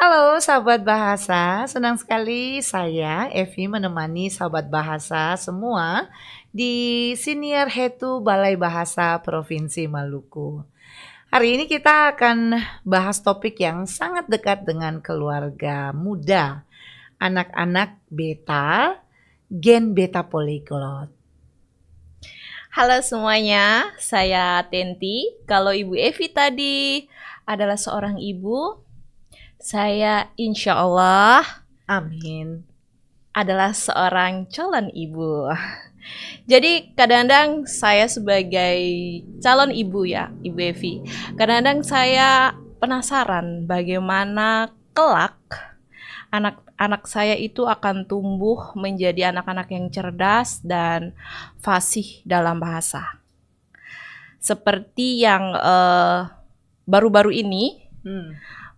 Halo sahabat bahasa, senang sekali saya Evi menemani sahabat bahasa semua di Siniar Hetu Balai Bahasa Provinsi Maluku. Hari ini kita akan bahas topik yang sangat dekat dengan keluarga muda, anak-anak beta, gen beta polyglot. Halo semuanya, saya Tenti. Kalau Ibu Evi tadi adalah seorang ibu, saya insya Allah Amin. adalah seorang calon ibu. Jadi kadang-kadang saya sebagai calon ibu ya, Ibu Evi. Kadang-kadang saya penasaran bagaimana kelak anak-anak saya itu akan tumbuh menjadi anak-anak yang cerdas dan fasih dalam bahasa. Seperti yang baru-baru ini,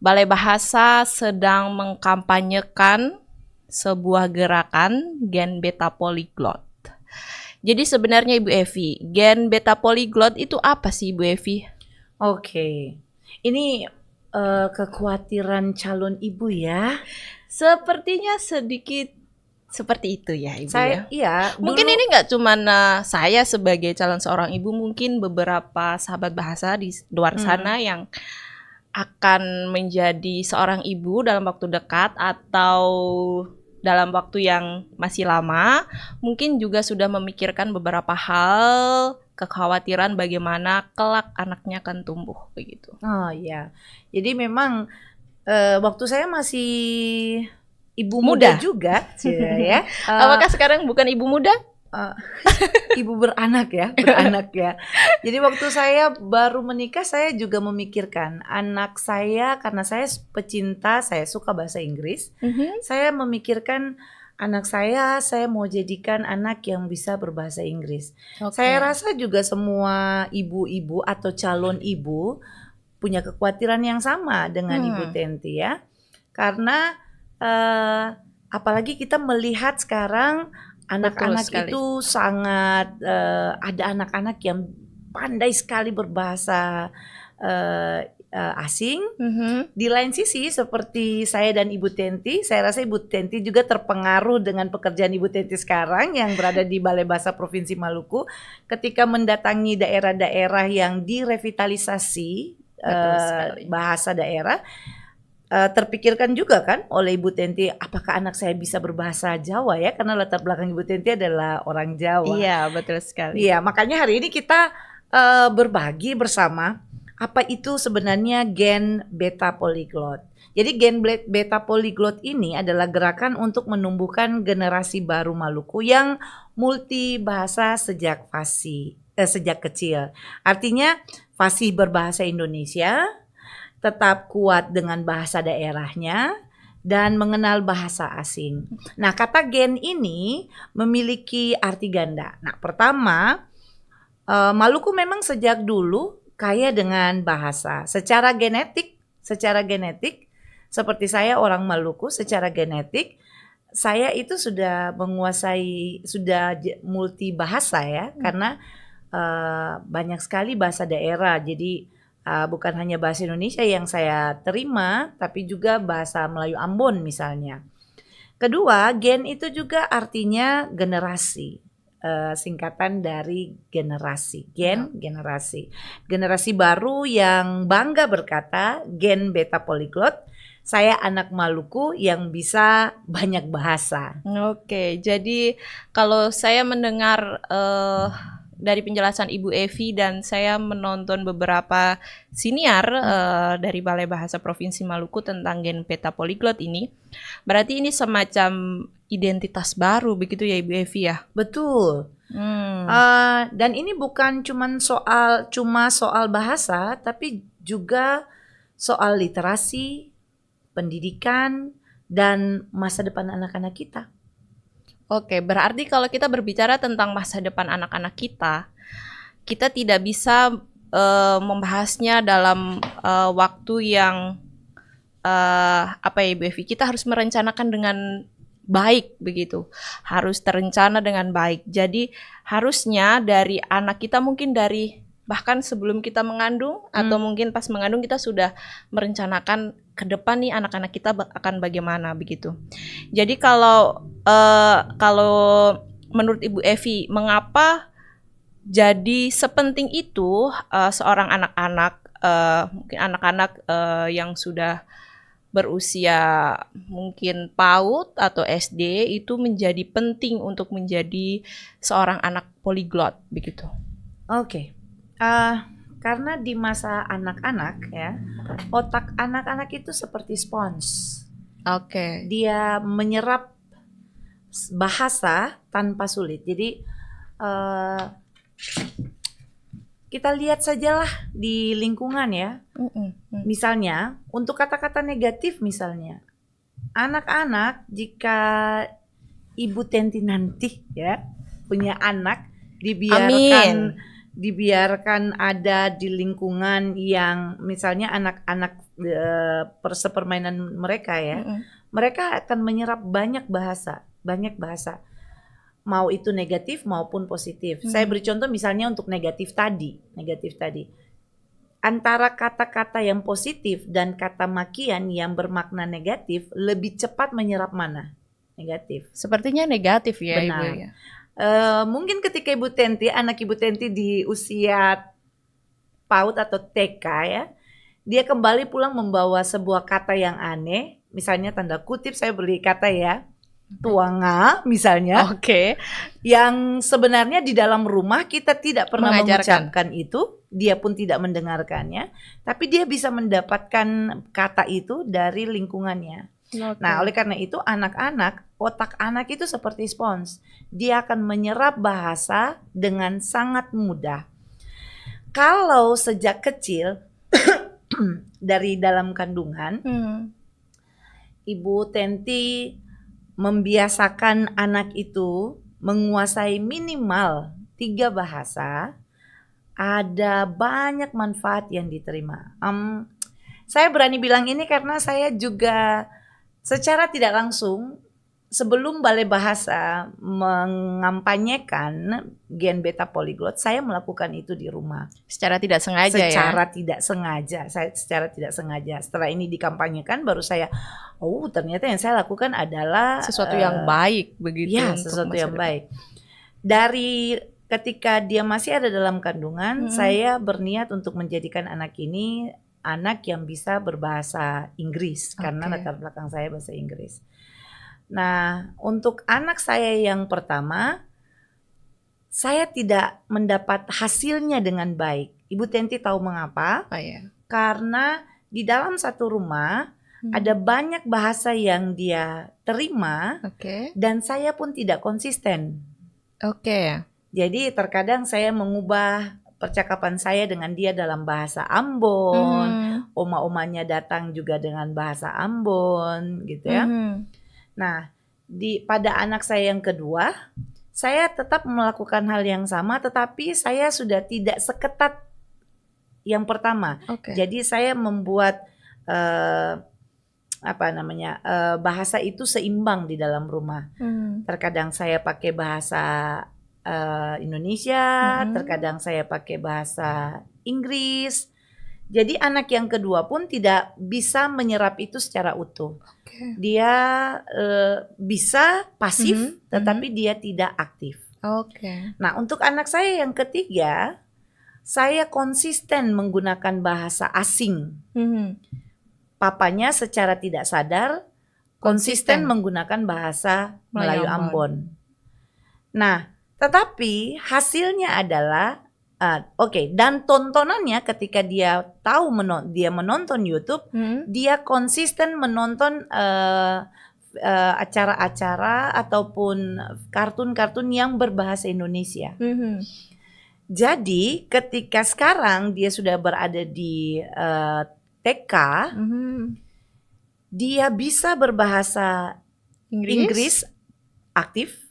Balai Bahasa sedang mengkampanyekan sebuah gerakan Gen Beta Polyglot. Jadi sebenarnya Ibu Evi, Gen Beta Polyglot itu apa sih Ibu Evi? Oke, ini kekhawatiran calon ibu ya. Sepertinya sedikit seperti itu ya Ibu Saya ya. iya Mungkin dulu. ini nggak cuma saya sebagai calon seorang ibu, mungkin beberapa sahabat bahasa di luar Hmm. sana yang akan menjadi seorang ibu dalam waktu dekat atau dalam waktu yang masih lama, mungkin juga sudah memikirkan beberapa hal, kekhawatiran bagaimana kelak anaknya akan tumbuh begitu. Oh iya. Jadi memang, waktu saya masih ibu muda Muda. juga, cie ya, Apakah sekarang bukan ibu muda? eee, ibu beranak ya, beranak ya. Jadi waktu saya baru menikah, saya juga memikirkan anak saya karena saya pecinta, saya suka bahasa Inggris, Mhm. saya memikirkan anak saya mau jadikan anak yang bisa berbahasa Inggris. Saya Oke. rasa juga semua ibu-ibu atau calon ibu punya kekhawatiran yang sama dengan Ibu Hmm, Tenti ya. Karena, apalagi kita melihat sekarang betul anak-anak sekali. itu sangat, ada anak-anak yang pandai sekali berbahasa, eee asing. Mhm. Di lain sisi seperti saya dan Ibu Tenti, saya rasa Ibu Tenti juga terpengaruh dengan pekerjaan Ibu Tenti sekarang yang berada di Balai Bahasa Provinsi Maluku, ketika mendatangi daerah-daerah yang direvitalisasi, Betul sekali. bahasa daerah, terpikirkan juga kan oleh Ibu Tenti, apakah anak saya bisa berbahasa Jawa ya? Karena latar belakang Ibu Tenti adalah orang Jawa. Iya, betul sekali. Iya, makanya hari ini kita, berbagi bersama, apa itu sebenarnya Gen Beta Polyglot. Jadi Gen Beta Polyglot ini adalah gerakan untuk menumbuhkan generasi baru Maluku yang multi bahasa sejak kecil. Artinya fasih berbahasa Indonesia, tetap kuat dengan bahasa daerahnya, dan mengenal bahasa asing. Nah, kata gen ini memiliki arti ganda. Nah, pertama, Maluku memang sejak dulu kaya dengan bahasa. Secara genetik, seperti saya orang Maluku, secara genetik saya itu sudah menguasai, sudah multi bahasa ya, karena banyak sekali bahasa daerah. Jadi bukan hanya bahasa Indonesia yang saya terima, tapi juga bahasa Melayu Ambon misalnya. Kedua, gen itu juga artinya generasi. Singkatan dari generasi, Ya. generasi. Generasi baru yang bangga berkata, gen beta polyglot, saya anak Maluku yang bisa banyak bahasa. Oke, jadi kalau saya mendengar dari penjelasan Ibu Evi dan saya menonton beberapa siniar dari Balai Bahasa Provinsi Maluku tentang gen peta polyglot ini, berarti ini semacam identitas baru begitu ya Ibu Evi ya? Betul. Hmm, Dan ini bukan cuma soal bahasa, tapi juga soal literasi, pendidikan, dan masa depan anak-anak kita. oke, berarti kalau kita berbicara tentang masa depan anak-anak kita tidak bisa membahasnya dalam waktu yang apa ya Ibu Evi, kita harus merencanakan dengan baik begitu. Harus terencana dengan baik. Jadi harusnya dari anak kita mungkin dari bahkan sebelum kita mengandung atau mungkin pas mengandung kita sudah merencanakan ke depan nih anak-anak kita akan bagaimana begitu. Jadi kalau menurut Ibu Evi, mengapa jadi sepenting itu seorang anak-anak, mungkin anak-anak yang sudah berusia mungkin PAUD atau SD itu menjadi penting untuk menjadi seorang anak polyglot begitu? Oke. Karena di masa anak-anak ya, otak anak-anak itu seperti spons. Oke. Dia menyerap bahasa tanpa sulit. Jadi kita lihat sajalah di lingkungan ya. Misalnya untuk kata-kata negatif misalnya, anak-anak jika Ibu Tenti nanti ya punya anak, dibiarkan ada di lingkungan yang misalnya anak-anak permainan mereka ya, mereka akan menyerap banyak bahasa. Mau itu negatif maupun positif. Saya beri contoh misalnya untuk negatif tadi. Antara kata-kata yang positif dan kata makian yang bermakna negatif lebih cepat menyerap mana? Negatif. Sepertinya negatif ya, Benar. Ibu ya. Mungkin ketika anak Ibu Tenti di usia PAUD atau TK ya, dia kembali pulang membawa sebuah kata yang aneh, misalnya tanda kutip saya beri kata ya, tuanga misalnya. Oke. Yang sebenarnya di dalam rumah kita tidak pernah Mengajarkan. mengucapkan itu, dia pun tidak mendengarkannya, tapi dia bisa mendapatkan kata itu dari lingkungannya. Okay. Nah, oleh karena itu anak-anak, otak anak itu seperti spons. Dia akan menyerap bahasa dengan sangat mudah. Kalau sejak kecil dari dalam kandungan, Ibu Tenti membiasakan anak itu menguasai minimal 3 bahasa, ada banyak manfaat yang diterima. Saya berani bilang ini karena saya juga secara tidak langsung sebelum Balai Bahasa mengampanyekan Gen Beta Polyglot, saya melakukan itu di rumah. Secara tidak sengaja Saya secara tidak sengaja. Setelah ini dikampanyekan baru saya, ternyata yang saya lakukan adalah sesuatu yang baik begitu. Ya, sesuatu yang baik. Dari ketika dia masih ada dalam kandungan, saya berniat untuk menjadikan anak ini anak yang bisa berbahasa Inggris karena latar belakang saya bahasa Inggris. Nah, untuk anak saya yang pertama, saya tidak mendapat hasilnya dengan baik. Ibu Tenti tahu mengapa? Karena di dalam satu rumah ada banyak bahasa yang dia terima, dan saya pun tidak konsisten. Jadi terkadang saya mengubah percakapan saya dengan dia dalam bahasa Ambon, oma-omanya datang juga dengan bahasa Ambon, gitu ya. Nah, pada anak saya yang kedua, saya tetap melakukan hal yang sama, tetapi saya sudah tidak seketat yang pertama. Jadi saya membuat bahasa itu seimbang di dalam rumah. Terkadang saya pakai bahasa Indonesia, terkadang saya pakai bahasa Inggris. Jadi anak yang kedua pun tidak bisa menyerap itu secara utuh. Dia bisa pasif, tetapi dia tidak aktif. Nah, untuk anak saya yang ketiga, saya konsisten menggunakan bahasa asing. Papanya secara tidak sadar konsisten menggunakan bahasa Melayu Ambon. Nah, tetapi hasilnya adalah dan tontonannya ketika dia tahu dia menonton YouTube, dia konsisten menonton acara-acara ataupun kartun-kartun yang berbahasa Indonesia. Jadi ketika sekarang dia sudah berada di TK, dia bisa berbahasa Inggris aktif.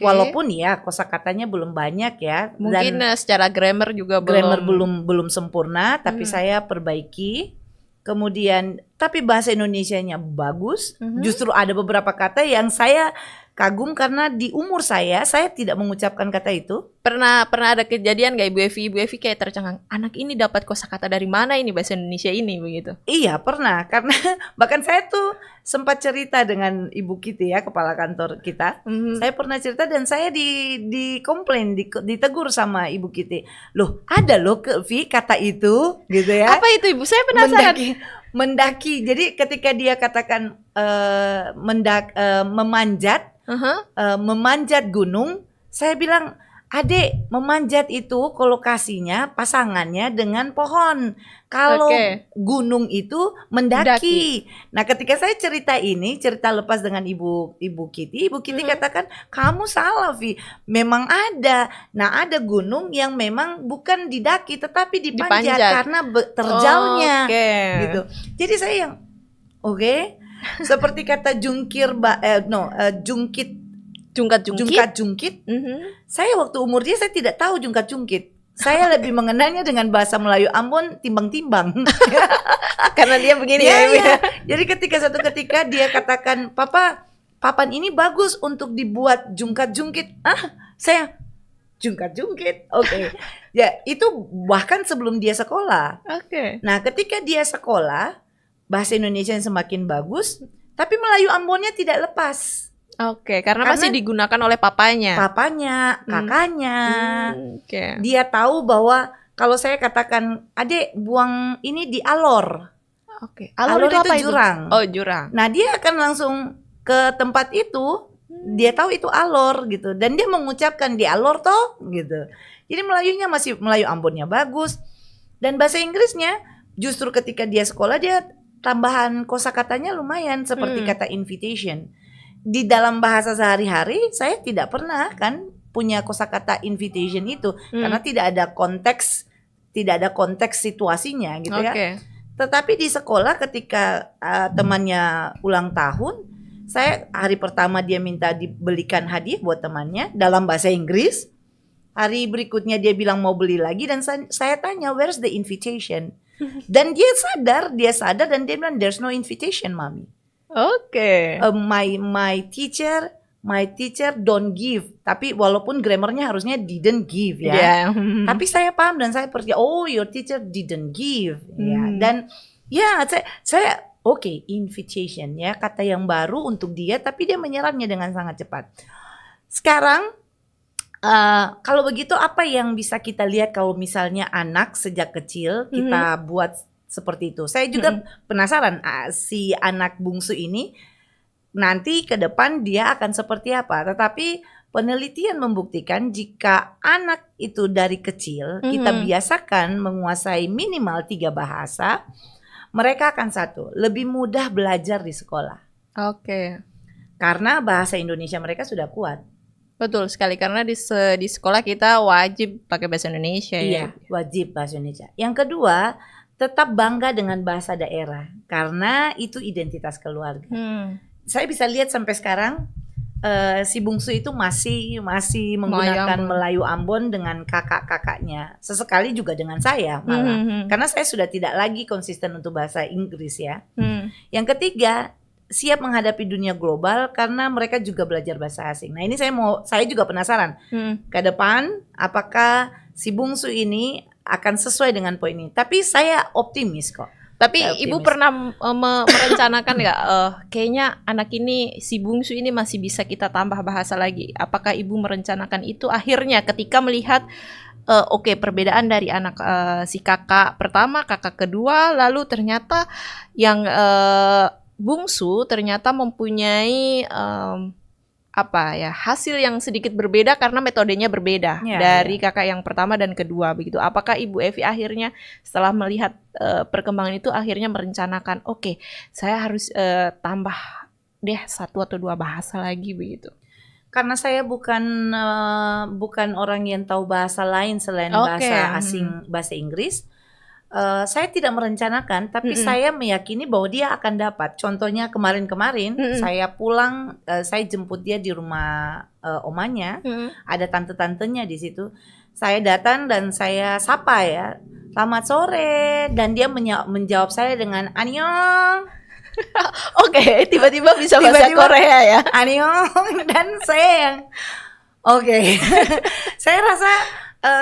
Walaupun ya kosakatanya belum banyak ya, mungkin dan secara grammar juga belum sempurna, tapi saya perbaiki. Kemudian tapi bahasa Indonesianya bagus. Justru ada beberapa kata yang saya kagum karena di umur saya tidak mengucapkan kata itu. Pernah ada kejadian gak Ibu Evi kayak tercengang, anak ini dapat kosakata dari mana ini bahasa Indonesia ini begitu? Iya pernah, karena bahkan saya tuh sempat cerita dengan Ibu Kitty ya, kepala kantor kita. Saya pernah cerita dan saya dikomplain, ditegur sama Ibu Kitty. Loh ada loh Vi kata itu gitu ya. Apa itu Ibu? Saya penasaran. Mendaki. Jadi ketika dia katakan memanjat, memanjat gunung, saya bilang, Adek, memanjat itu kolokasinya pasangannya dengan pohon. Kalau gunung itu mendaki. Nah, ketika saya cerita lepas dengan Ibu Kitty katakan, kamu salah, Vi. Memang ada. Nah, ada gunung yang memang bukan didaki tetapi dipanjat. Karena terjalnya. Gitu. Jadi saya yang seperti kata jungkit. Saya waktu umur dia saya tidak tahu jungkat-jungkit. Saya lebih mengenalnya dengan bahasa Melayu Ambon timbang-timbang. Karena dia begini ya. Jadi ketika dia katakan, Papa, papan ini bagus untuk dibuat jungkat-jungkit. Saya jungkat-jungkit. Ya, itu bahkan sebelum dia sekolah. Nah, ketika dia sekolah, bahasa Indonesia yang semakin bagus, tapi Melayu Ambonnya tidak lepas. Karena masih digunakan oleh papanya, kakaknya. Dia tahu bahwa kalau saya katakan, Adek buang ini di alor. Alor itu apa jurang. Jurang. Nah, dia akan langsung ke tempat itu. Dia tahu itu alor gitu, dan dia mengucapkan di alor toh gitu. Jadi Melayunya masih Melayu Ambonnya bagus, dan bahasa Inggrisnya justru ketika dia sekolah dia tambahan kosakatanya lumayan seperti kata invitation. Di dalam bahasa sehari-hari saya tidak pernah kan punya kosakata invitation itu karena tidak ada konteks situasinya gitu ya. Tetapi di sekolah ketika temannya ulang tahun, hari pertama dia minta dibelikan hadiah buat temannya dalam bahasa Inggris. Hari berikutnya dia bilang mau beli lagi dan saya tanya where's the invitation? Dan dia sadar dan dia bilang there's no invitation, Mami. My teacher don't give. Tapi walaupun grammarnya harusnya didn't give ya. Tapi saya paham dan saya percaya. Oh, your teacher didn't give. Ya. Dan saya invitation ya, kata yang baru untuk dia. Tapi dia menyerapnya dengan sangat cepat. Sekarang kalau begitu apa yang bisa kita lihat kalau misalnya anak sejak kecil kita buat seperti itu. Saya juga penasaran si anak bungsu ini nanti ke depan dia akan seperti apa. Tetapi penelitian membuktikan jika anak itu dari kecil kita biasakan menguasai minimal 3 bahasa, mereka akan lebih mudah belajar di sekolah. Karena bahasa Indonesia mereka sudah kuat. Betul sekali, karena di sekolah kita wajib pakai bahasa Indonesia. Iya, wajib bahasa Indonesia. Yang kedua, tetap bangga dengan bahasa daerah karena itu identitas keluarga. Saya bisa lihat sampai sekarang si bungsu itu masih menggunakan Melayu Ambon dengan kakak-kakaknya. Sesekali juga dengan saya malah. Karena saya sudah tidak lagi konsisten untuk bahasa Inggris ya. Yang ketiga, siap menghadapi dunia global karena mereka juga belajar bahasa asing. Nah, ini saya juga penasaran. Ke depan apakah si bungsu ini akan sesuai dengan poin ini. Tapi saya optimis kok. Tapi Ibu pernah merencanakan nggak? Kayaknya anak ini, si bungsu ini masih bisa kita tambah bahasa lagi. Apakah Ibu merencanakan itu akhirnya ketika melihat perbedaan dari anak si kakak pertama, kakak kedua, lalu ternyata yang bungsu ternyata mempunyai hasil yang sedikit berbeda karena metodenya berbeda dari kakak yang pertama dan kedua begitu. Apakah Ibu Evi akhirnya setelah melihat perkembangan itu akhirnya merencanakan saya harus tambah deh 1 atau 2 bahasa lagi begitu? Karena saya bukan orang yang tahu bahasa lain selain bahasa asing, bahasa Inggris. Saya tidak merencanakan, tapi saya meyakini bahwa dia akan dapat. Contohnya kemarin saya pulang, saya jemput dia di rumah omanya, ada tante-tantenya di situ. Saya datang dan saya sapa ya, selamat sore, dan dia menjawab saya dengan annyeong. Oke, tiba-tiba bisa bahasa Tiba-tiba, Korea ya. annyeong, dan saya yang oke. Saya rasa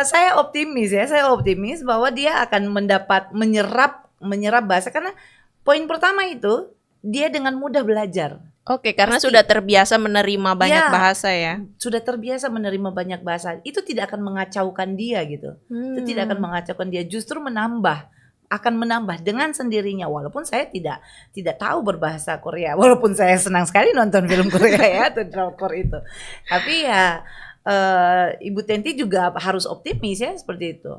saya optimis bahwa dia akan menyerap bahasa, karena poin pertama itu dia dengan mudah belajar. Oke, karena Pasti. sudah terbiasa menerima banyak Ya, bahasa ya. sudah terbiasa menerima banyak bahasa. Itu tidak akan mengacaukan dia gitu. Itu tidak akan mengacaukan dia, justru akan menambah dengan sendirinya. Walaupun saya tidak tahu berbahasa Korea, walaupun saya senang sekali nonton film Korea ya, atau drakor itu. Tapi ya Ibu Tenti juga harus optimis ya, seperti itu.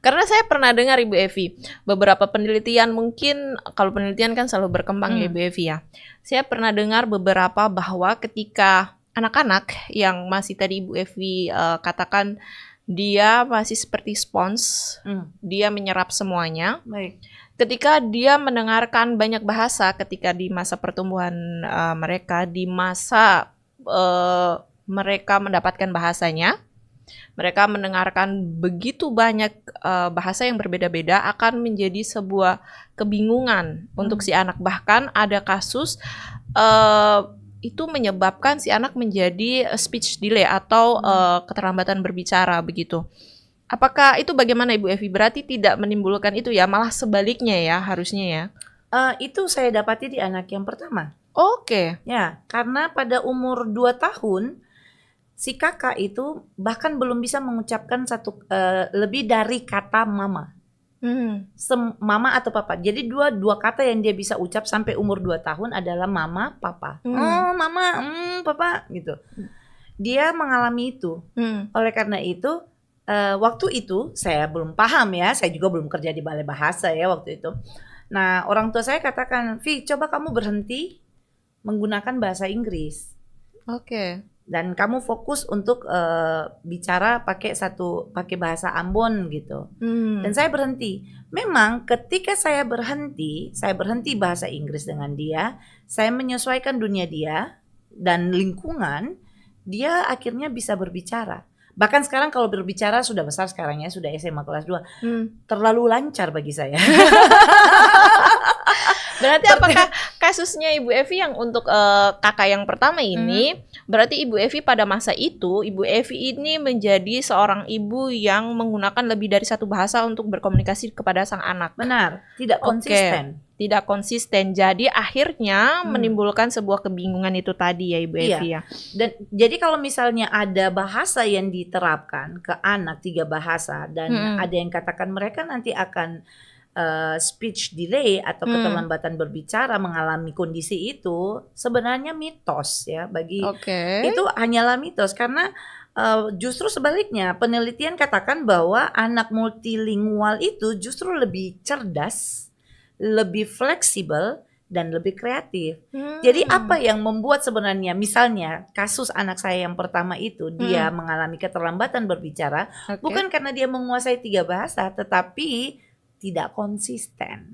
Karena saya pernah dengar Ibu Evi, beberapa penelitian, mungkin kalau penelitian kan selalu berkembang ya Ibu Evi ya. Saya pernah dengar beberapa bahwa ketika anak-anak yang masih tadi Ibu Evi katakan dia masih seperti spons, dia menyerap semuanya. Baik. Ketika dia mendengarkan banyak bahasa ketika di masa pertumbuhan mereka, di masa mereka mendapatkan bahasanya, mereka mendengarkan begitu banyak bahasa yang berbeda-beda, akan menjadi sebuah kebingungan untuk si anak. Bahkan ada kasus itu menyebabkan si anak menjadi speech delay atau keterlambatan berbicara begitu. Apakah itu bagaimana Ibu Evi? Berarti tidak menimbulkan itu ya, malah sebaliknya ya harusnya ya. Itu saya dapati di anak yang pertama. Oke. Ya, karena pada umur 2 tahun si kakak itu bahkan belum bisa mengucapkan lebih dari kata mama. Mama atau papa. Jadi dua kata yang dia bisa ucap sampai umur 2 tahun adalah mama, papa. Oh, mama, papa gitu. Dia mengalami itu. Oleh karena itu, waktu itu saya belum paham ya. Saya juga belum kerja di balai bahasa ya waktu itu. Nah, orang tua saya katakan, "Vi, coba kamu berhenti menggunakan bahasa Inggris. Oke. Dan kamu fokus untuk bicara pakai bahasa Ambon gitu." Dan saya berhenti. Memang ketika saya berhenti bahasa Inggris dengan dia, saya menyesuaikan dunia dia dan lingkungan, dia akhirnya bisa berbicara. Bahkan sekarang kalau berbicara sudah besar sekarang ya, sudah SMA kelas 2. Terlalu lancar bagi saya. Berarti apakah kasusnya Ibu Evi yang untuk kakak yang pertama ini, berarti Ibu Evi pada masa itu, Ibu Evi ini menjadi seorang ibu yang menggunakan lebih dari satu bahasa untuk berkomunikasi kepada sang anak. Benar, tidak konsisten. Tidak konsisten. Jadi akhirnya menimbulkan sebuah kebingungan itu tadi ya Ibu Evi ya. Dan jadi kalau misalnya ada bahasa yang diterapkan ke anak, 3 bahasa, dan ada yang katakan mereka nanti akan speech delay atau keterlambatan berbicara, mengalami kondisi itu, sebenarnya mitos ya. Itu hanyalah mitos, karena justru sebaliknya penelitian katakan bahwa anak multilingual itu justru lebih cerdas, lebih fleksibel, dan lebih kreatif. Jadi apa yang membuat sebenarnya, misalnya kasus anak saya yang pertama itu, dia mengalami keterlambatan berbicara, bukan karena dia menguasai 3 bahasa, tetapi tidak konsisten.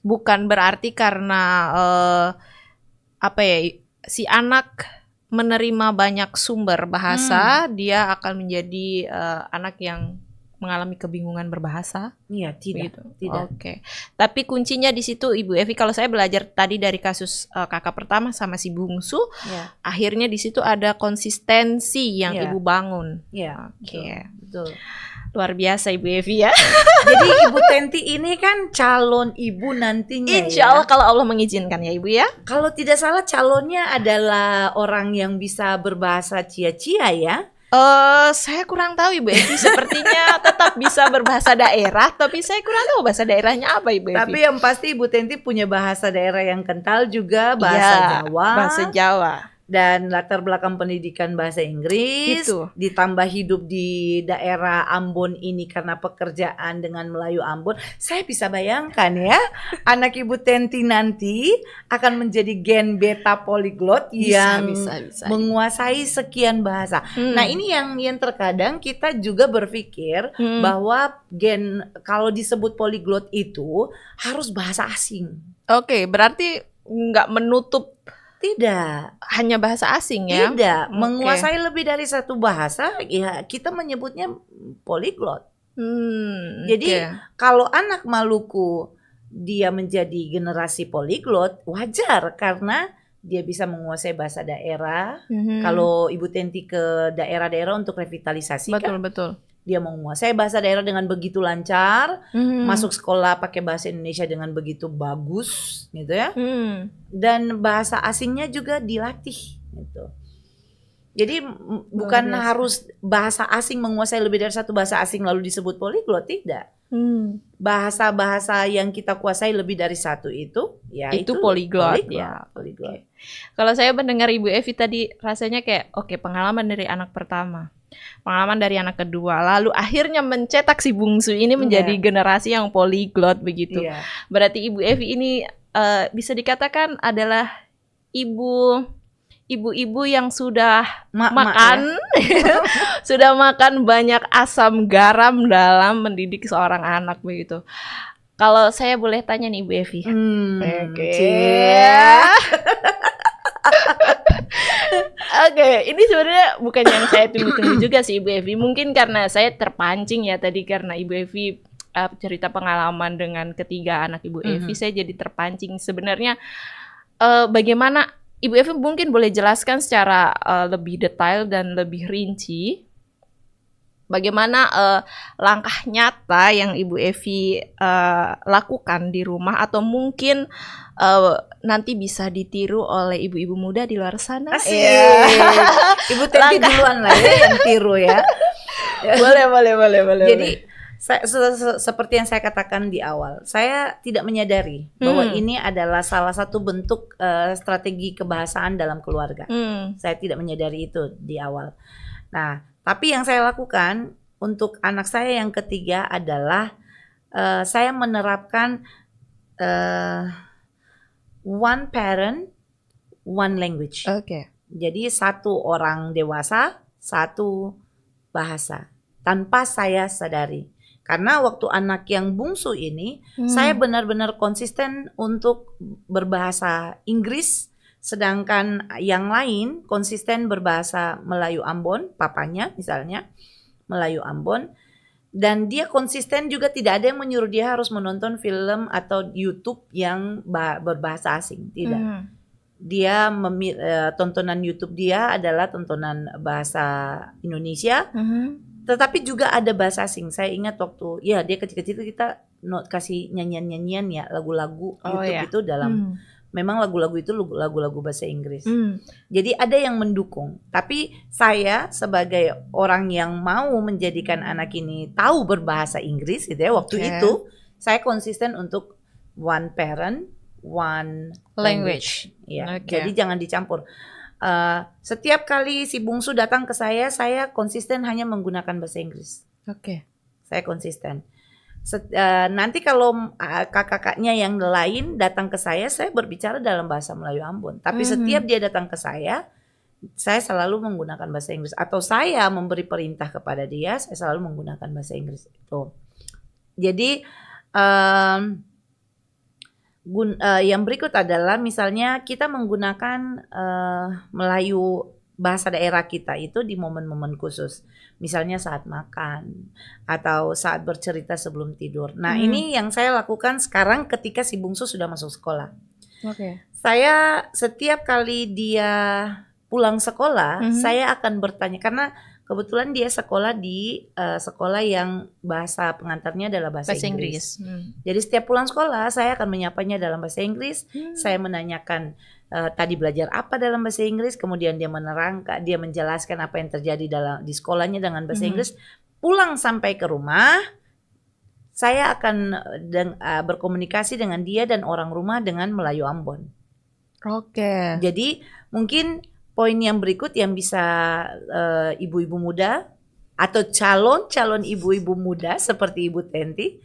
Bukan berarti karena si anak menerima banyak sumber bahasa, dia akan menjadi anak yang mengalami kebingungan berbahasa. Iya, tidak. Oke. Tapi kuncinya di situ Ibu Evi, kalau saya belajar tadi dari kasus kakak pertama sama si bungsu, akhirnya di situ ada konsistensi yang Ibu bangun. Iya, betul. Luar biasa Ibu Evi ya. Jadi Ibu Tenti ini kan calon ibu nantinya. Insya Allah kalau Allah mengizinkan ya Ibu ya. Kalau tidak salah calonnya adalah orang yang bisa berbahasa Cia-Cia ya. Saya kurang tahu Ibu Evi, sepertinya tetap bisa berbahasa daerah, tapi saya kurang tahu bahasa daerahnya apa Ibu Evi. Tapi yang pasti Ibu Tenti punya bahasa daerah yang kental juga, bahasa Jawa. Bahasa Jawa. Dan latar belakang pendidikan bahasa Inggris, ditambah hidup di daerah Ambon ini karena pekerjaan dengan Melayu Ambon. Saya bisa bayangkan ya, anak Ibu Tenti nanti akan menjadi gen beta polyglot yang menguasai sekian bahasa. Nah, ini yang terkadang kita juga berpikir bahwa kalau disebut polyglot itu harus bahasa asing. Oke, berarti nggak menutup. Tidak. Hanya bahasa asing ya? Tidak. Menguasai lebih dari 1 bahasa, ya kita menyebutnya polyglot. Jadi Oke. kalau anak Maluku dia menjadi generasi polyglot, wajar karena dia bisa menguasai bahasa daerah. Kalau Ibu Tenti ke daerah-daerah untuk revitalisasi kan, Betul. dia menguasai bahasa daerah dengan begitu lancar, masuk sekolah pakai bahasa Indonesia dengan begitu bagus, gitu ya. Dan bahasa asingnya juga dilatih, gitu. Jadi bukan biasa. harus bahasa asing menguasai lebih dari satu bahasa asing lalu disebut polyglot, tidak. Bahasa-bahasa yang kita kuasai lebih dari satu itu, ya Itu polyglot, ya. polyglot. Kalau saya mendengar Ibu Evi tadi rasanya kayak oke, pengalaman dari anak pertama, pengalaman dari anak kedua, lalu akhirnya mencetak si bungsu ini menjadi generasi yang polyglot begitu. Iya. Berarti Ibu Evi ini bisa dikatakan adalah ibu-ibu yang sudah Mak-mak makan sudah makan banyak asam garam dalam mendidik seorang anak begitu. Kalau saya boleh tanya nih Ibu Evi. Oke, ini sebenarnya bukan yang saya tunggu-tunggu juga sih Ibu Evi. Mungkin karena saya terpancing ya tadi karena Ibu Evi cerita pengalaman dengan ketiga anak Ibu Evi, saya jadi terpancing. Sebenarnya bagaimana Ibu Evi mungkin boleh jelaskan secara lebih detail dan lebih rinci bagaimana langkah nyata yang Ibu Evi lakukan di rumah atau mungkin nanti bisa ditiru oleh ibu-ibu muda di luar sana. Asik. Ibu Tenti duluan lah ya yang tiru ya. Boleh. Jadi seperti yang saya katakan di awal, saya tidak menyadari bahwa ini adalah salah satu bentuk strategi kebahasaan dalam keluarga. Saya tidak menyadari itu di awal. Nah, tapi yang saya lakukan untuk anak saya yang ketiga adalah saya menerapkan one parent, one language. Oke. Jadi satu orang dewasa, satu bahasa, tanpa saya sadari. Karena waktu anak yang bungsu ini, saya benar-benar konsisten untuk berbahasa Inggris, sedangkan yang lain konsisten berbahasa Melayu Ambon, papanya misalnya Melayu Ambon. Dan dia konsisten juga tidak ada yang menyuruh dia harus menonton film atau YouTube yang berbahasa asing, tidak. Dia tontonan YouTube dia adalah tontonan bahasa Indonesia, tetapi juga ada bahasa asing. Saya ingat waktu ya dia kecil-kecil kita kasih nyanyian-nyanyian ya lagu-lagu YouTube itu dalam memang lagu-lagu itu lagu-lagu bahasa Inggris. Jadi ada yang mendukung. Tapi saya sebagai orang yang mau menjadikan anak ini tahu berbahasa Inggris gitu ya, waktu itu saya konsisten untuk one parent, one language. Ya. Jadi jangan dicampur. Setiap kali si bungsu datang ke saya konsisten hanya menggunakan bahasa Inggris. Saya konsisten. Nanti kalau kakak-kakaknya yang lain datang ke saya berbicara dalam bahasa Melayu Ambon. Tapi setiap dia datang ke saya selalu menggunakan bahasa Inggris. Atau saya memberi perintah kepada dia, saya selalu menggunakan bahasa Inggris itu. Jadi yang berikut adalah misalnya kita menggunakan Melayu bahasa daerah kita itu di momen-momen khusus. Misalnya saat makan atau saat bercerita sebelum tidur. Nah, ini yang saya lakukan sekarang ketika si bungsu sudah masuk sekolah. Saya setiap kali dia pulang sekolah, saya akan bertanya karena kebetulan dia sekolah di sekolah yang bahasa pengantarnya adalah bahasa Inggris. Jadi setiap pulang sekolah saya akan menyapanya dalam bahasa Inggris. Saya menanyakan tadi belajar apa dalam bahasa Inggris, kemudian dia menerangkan, dia menjelaskan apa yang terjadi di sekolahnya dengan bahasa Inggris. Pulang sampai ke rumah, saya akan berkomunikasi dengan dia dan orang rumah dengan Melayu Ambon. Jadi mungkin poin yang berikut yang bisa ibu-ibu muda atau calon ibu-ibu muda seperti Ibu Tenti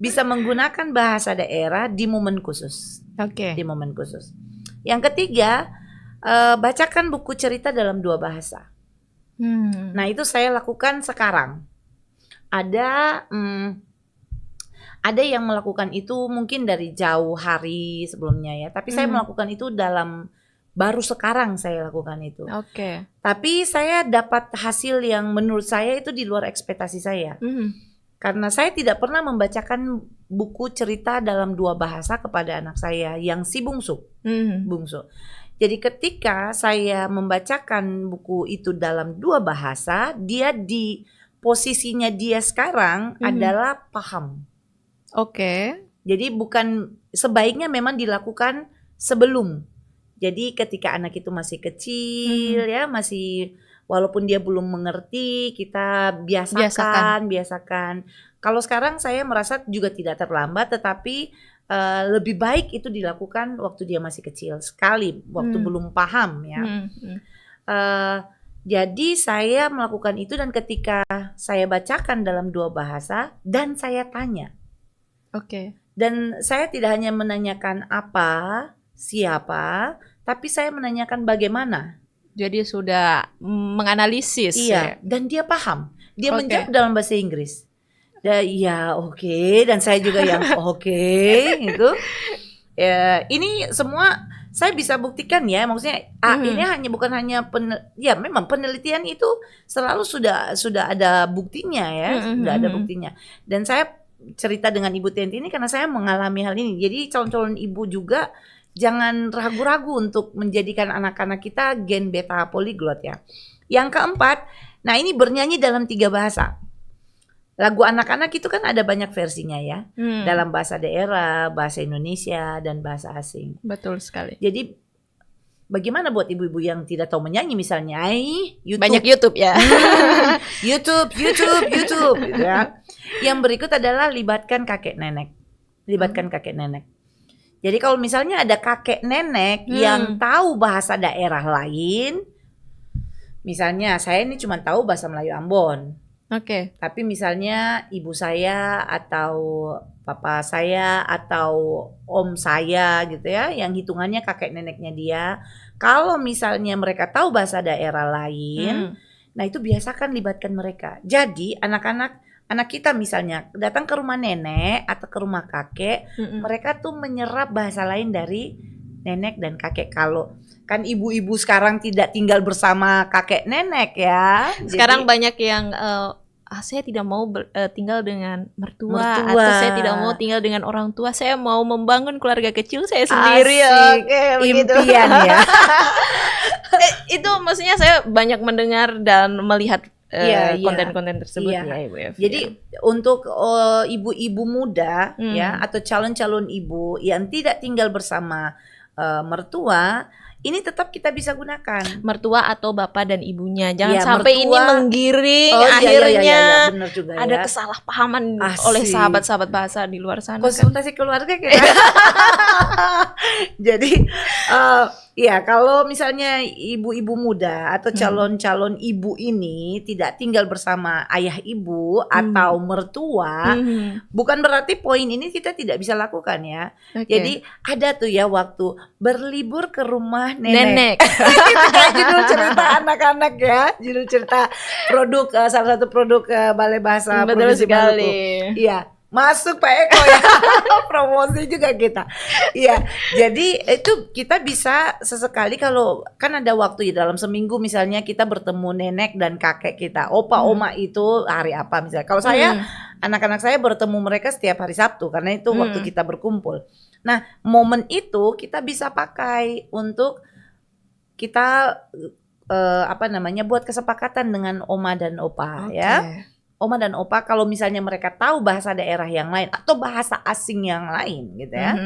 bisa menggunakan bahasa daerah di momen khusus. Di momen khusus. Yang ketiga, bacakan buku cerita dalam 2 bahasa. Nah, itu saya lakukan sekarang. Ada yang melakukan itu mungkin dari jauh hari sebelumnya ya, tapi saya melakukan itu baru sekarang saya lakukan itu. Tapi saya dapat hasil yang menurut saya itu di luar ekspektasi saya. Karena saya tidak pernah membacakan buku cerita dalam 2 bahasa kepada anak saya yang si bungsu. Jadi ketika saya membacakan buku itu dalam 2 bahasa, dia di posisinya dia sekarang adalah paham. Oke. Jadi bukan, sebaiknya memang dilakukan sebelum. Jadi ketika anak itu masih kecil ya, masih walaupun dia belum mengerti, kita biasakan. Kalau sekarang saya merasa juga tidak terlambat, tetapi lebih baik itu dilakukan waktu dia masih kecil sekali, waktu belum paham ya. Jadi saya melakukan itu, dan ketika saya bacakan dalam 2 bahasa dan saya tanya. Oke. Dan saya tidak hanya menanyakan apa, siapa, tapi saya menanyakan bagaimana. Jadi sudah menganalisis. Iya, dan dia paham. Dia Oke. menjawab dalam bahasa Inggris. Ya oke, dan saya juga yang oke, gitu. Ya, ini semua saya bisa buktikan ya, maksudnya ini bukan hanya ya memang penelitian itu selalu sudah ada buktinya ya, sudah ada buktinya. Dan saya cerita dengan Ibu Tenti ini karena saya mengalami hal ini. Jadi calon-calon ibu juga jangan ragu-ragu untuk menjadikan anak-anak kita gen beta polyglot ya. Yang keempat, nah ini bernyanyi dalam 3 bahasa. Lagu anak-anak itu kan ada banyak versinya ya, dalam bahasa daerah, bahasa Indonesia, dan bahasa asing. Betul sekali. Jadi bagaimana buat ibu-ibu yang tidak tahu menyanyi misalnya, YouTube. Banyak YouTube ya. YouTube gitu ya. Yang berikut adalah libatkan kakek nenek. Jadi kalau misalnya ada kakek nenek yang tahu bahasa daerah lain, misalnya saya ini cuma tahu bahasa Melayu Ambon. Oke. Tapi misalnya ibu saya atau papa saya atau om saya gitu ya, yang hitungannya kakek neneknya dia, kalau misalnya mereka tahu bahasa daerah lain, nah itu biasakan libatkan mereka. Jadi anak kita misalnya datang ke rumah nenek atau ke rumah kakek, mereka tuh menyerap bahasa lain dari nenek dan kakek. Kalau kan ibu-ibu sekarang tidak tinggal bersama kakek nenek ya. Sekarang banyak yang saya tidak mau tinggal dengan mertua, atau saya tidak mau tinggal dengan orang tua, saya mau membangun keluarga kecil saya sendiri. Oke, impian ya. Itu maksudnya saya banyak mendengar dan melihat konten-konten tersebut ya, Ibu Evi. Jadi untuk ibu-ibu muda ya, atau calon-calon ibu yang tidak tinggal bersama mertua, ini tetap kita bisa gunakan. Mertua atau bapak dan ibunya. Jangan Ya, sampai mertua, ini menggiring akhirnya benar juga ada ya. kesalahpahaman oleh sahabat-sahabat bahasa di luar sana. Konsultasi keluarga kita. Jadi ya kalau misalnya ibu-ibu muda atau calon-calon ibu ini tidak tinggal bersama ayah ibu atau mertua, bukan berarti poin ini kita tidak bisa lakukan ya. Jadi ada tuh ya waktu berlibur ke rumah nenek. Itu kayak judul cerita anak-anak ya, judul cerita produk salah satu produk Balai Bahasa Betul Provinsi sekali. Maluku. Iya. Masuk Pak Eko ya. Promosi juga kita. Iya. Jadi itu kita bisa sesekali, kalau kan ada waktu ya dalam seminggu misalnya kita bertemu nenek dan kakek kita. Opa oma itu hari apa misalnya. Kalau saya anak-anak saya bertemu mereka setiap hari Sabtu karena itu waktu kita berkumpul. Nah, momen itu kita bisa pakai untuk kita buat kesepakatan dengan oma dan opa ya. Oma dan opa kalau misalnya mereka tahu bahasa daerah yang lain atau bahasa asing yang lain gitu ya.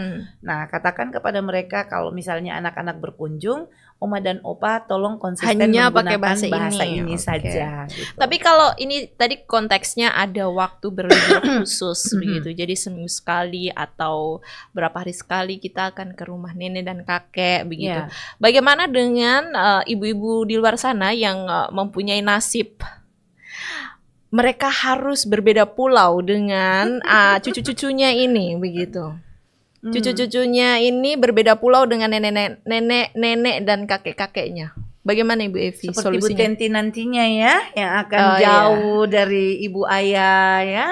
Nah, katakan kepada mereka kalau misalnya anak-anak berkunjung, oma dan opa tolong konsisten hanya menggunakan pakai bahasa ini saja gitu. Tapi kalau ini tadi konteksnya ada waktu berlibur khusus begitu. Jadi seminggu sekali atau berapa hari sekali kita akan ke rumah nenek dan kakek begitu. Bagaimana dengan ibu-ibu di luar sana yang mempunyai nasib mereka harus berbeda pulau dengan cucu-cucunya ini begitu. Cucu-cucunya ini berbeda pulau dengan nenek dan kakek-kakeknya. Bagaimana Ibu Evi Seperti solusinya? Ibu Tenti nantinya ya, yang akan jauh dari ibu ayah ya,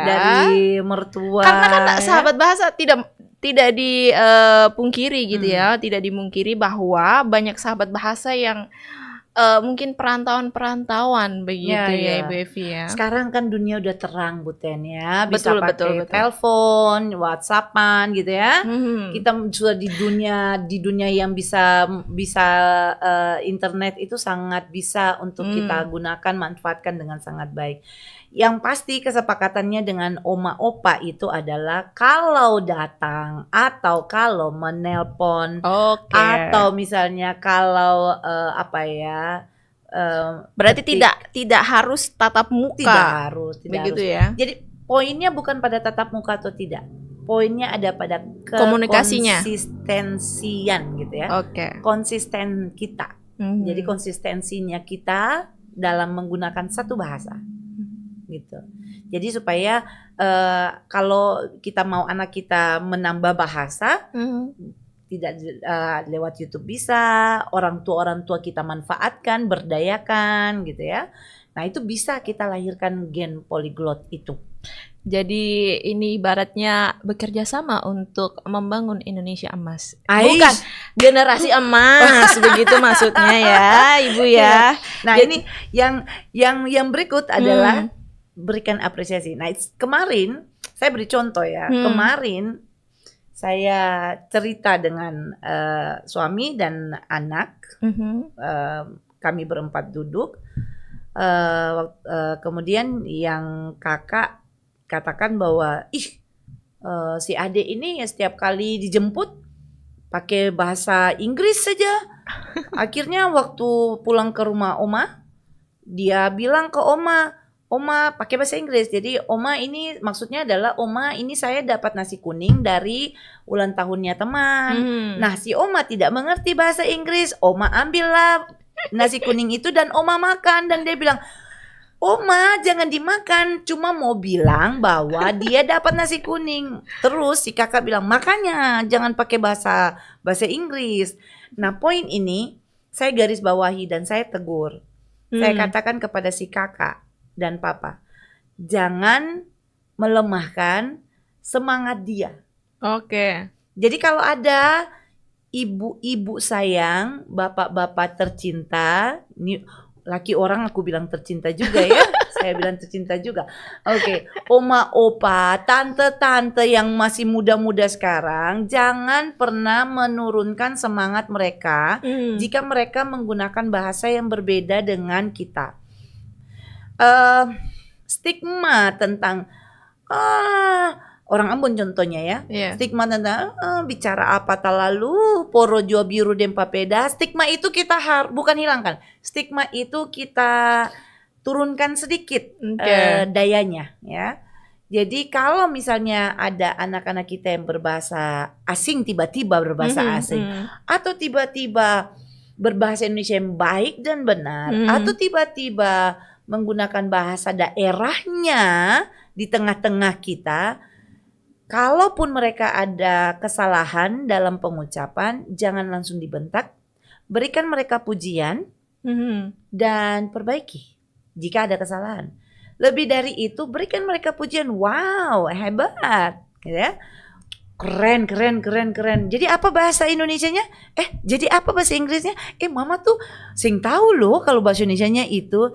dari mertua. Karena kan sahabat bahasa tidak dipungkiri gitu ya, tidak dimungkiri bahwa banyak sahabat bahasa yang mungkin perantauan-perantauan begitu Ya, ya ya. Ibu Evi ya. Sekarang kan dunia udah terang, Bu Ten ya. Bisa Betul, betul, pakai betul. telepon, WhatsAppan gitu ya. Mhm. Kita sudah di dunia yang bisa internet itu sangat bisa untuk kita gunakan, manfaatkan dengan sangat baik. Yang pasti kesepakatannya dengan oma opa itu adalah kalau datang atau kalau menelpon Oke. atau misalnya kalau apa ya Berarti ketik tidak harus tatap tidak muka. harus, tidak Begitu harus. ya. Jadi poinnya bukan pada tatap muka atau tidak. Poinnya ada pada Komunikasinya. kekonsistensian gitu ya. Oke. Konsisten kita. Mhm. Jadi konsistensinya kita dalam menggunakan satu bahasa gitu. Jadi supaya kalau kita mau anak kita menambah bahasa, Mhm. tidak lewat YouTube bisa, orang tua kita manfaatkan, berdayakan gitu ya. Nah itu bisa kita lahirkan gen polyglot itu. Jadi ini ibaratnya bekerja sama untuk membangun Indonesia emas. Aish. Bukan generasi emas begitu maksudnya ya, Ibu ya. Nah Jadi- ini yang berikut adalah berikan apresiasi. Nah kemarin saya beri contoh ya. Kemarin saya cerita dengan suami dan anak. Mhm. Kami berempat duduk. Kemudian yang kakak katakan bahwa si adik ini ya setiap kali dijemput pakai bahasa Inggris saja. Akhirnya waktu pulang ke rumah oma, dia bilang ke oma pakai bahasa Inggris. Jadi oma ini maksudnya adalah oma ini saya dapat nasi kuning dari ulang tahunnya teman. Nah si oma tidak mengerti bahasa Inggris. Oma ambillah nasi kuning itu dan oma makan. Dan dia bilang, oma jangan dimakan, cuma mau bilang bahwa dia dapat nasi kuning. Terus si kakak bilang, makanya jangan pakai bahasa Inggris. Nah poin ini saya garis bawahi dan saya tegur. Saya katakan kepada si kakak dan papa, jangan melemahkan semangat dia. Oke. Jadi kalau ada ibu-ibu sayang, bapak-bapak tercinta, ini laki orang aku bilang tercinta juga ya. Saya bilang tercinta juga. Oke, oma, opa, tante-tante yang masih muda-muda sekarang, jangan pernah menurunkan semangat mereka jika mereka menggunakan bahasa yang berbeda dengan kita. Stigma tentang orang Ambon contohnya ya. Iya. Stigma tentang bicara apa lalu poro jua biru dan papeda. Stigma itu kita bukan hilangkan. Stigma itu kita turunkan sedikit dayanya ya. Jadi kalau misalnya ada anak-anak kita yang berbahasa asing tiba-tiba berbahasa asing atau tiba-tiba berbahasa Indonesia yang baik dan benar atau tiba-tiba menggunakan bahasa daerahnya di tengah-tengah kita, kalaupun mereka ada kesalahan dalam pengucapan, jangan langsung dibentak, berikan mereka pujian dan perbaiki jika ada kesalahan. Lebih dari itu, berikan mereka pujian, wow hebat, gitu ya. Keren. Jadi apa bahasa Indonesianya? Jadi apa bahasa Inggrisnya? Mama tuh sing tahu loh kalau bahasa Indonesianya itu.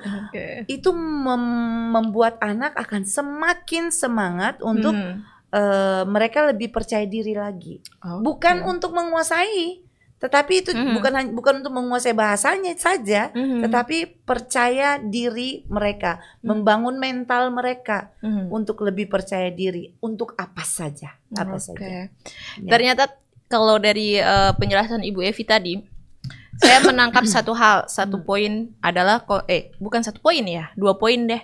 Itu membuat anak akan semakin semangat untuk mereka lebih percaya diri lagi. Bukan untuk menguasai, tetapi itu bukan untuk menguasai bahasanya saja, tetapi percaya diri mereka, membangun mental mereka untuk lebih percaya diri untuk apa saja. Ya. Ternyata kalau dari penjelasan Ibu Evi tadi, saya menangkap satu poin adalah bukan satu poin ya, 2 poin deh.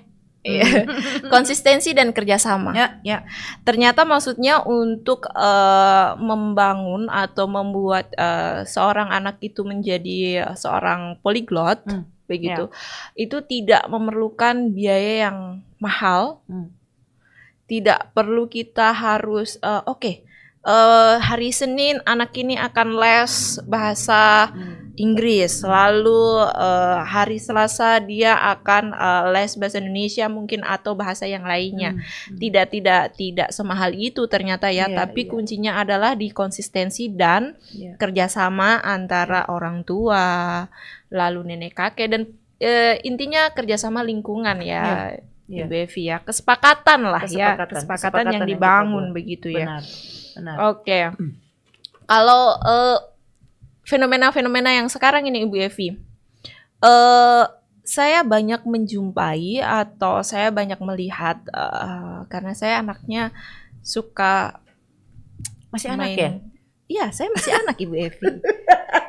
Konsistensi dan kerjasama. Ya. Ternyata maksudnya untuk membangun atau membuat seorang anak itu menjadi seorang polyglot, begitu, itu tidak memerlukan biaya yang mahal. Tidak perlu kita harus hari Senin anak ini akan les bahasa Inggris, lalu hari Selasa dia akan les bahasa Indonesia mungkin atau bahasa yang lainnya. Tidak semahal itu ternyata ya, Iya, tapi iya. kuncinya adalah di konsistensi dan Iya. kerjasama antara orang tua, lalu nenek kakek, dan intinya kerjasama lingkungan ya, Iya. Ibu Evi ya, kesepakatan lah ya, Kesepakatan kesepakatan yang kita dibangun buat. begitu ya. Benar. Oke. Kalau fenomena-fenomena yang sekarang ini Ibu Evi, saya banyak menjumpai atau saya banyak melihat karena saya anaknya suka Masih anak main. ya? Iya, saya masih anak Ibu Evi.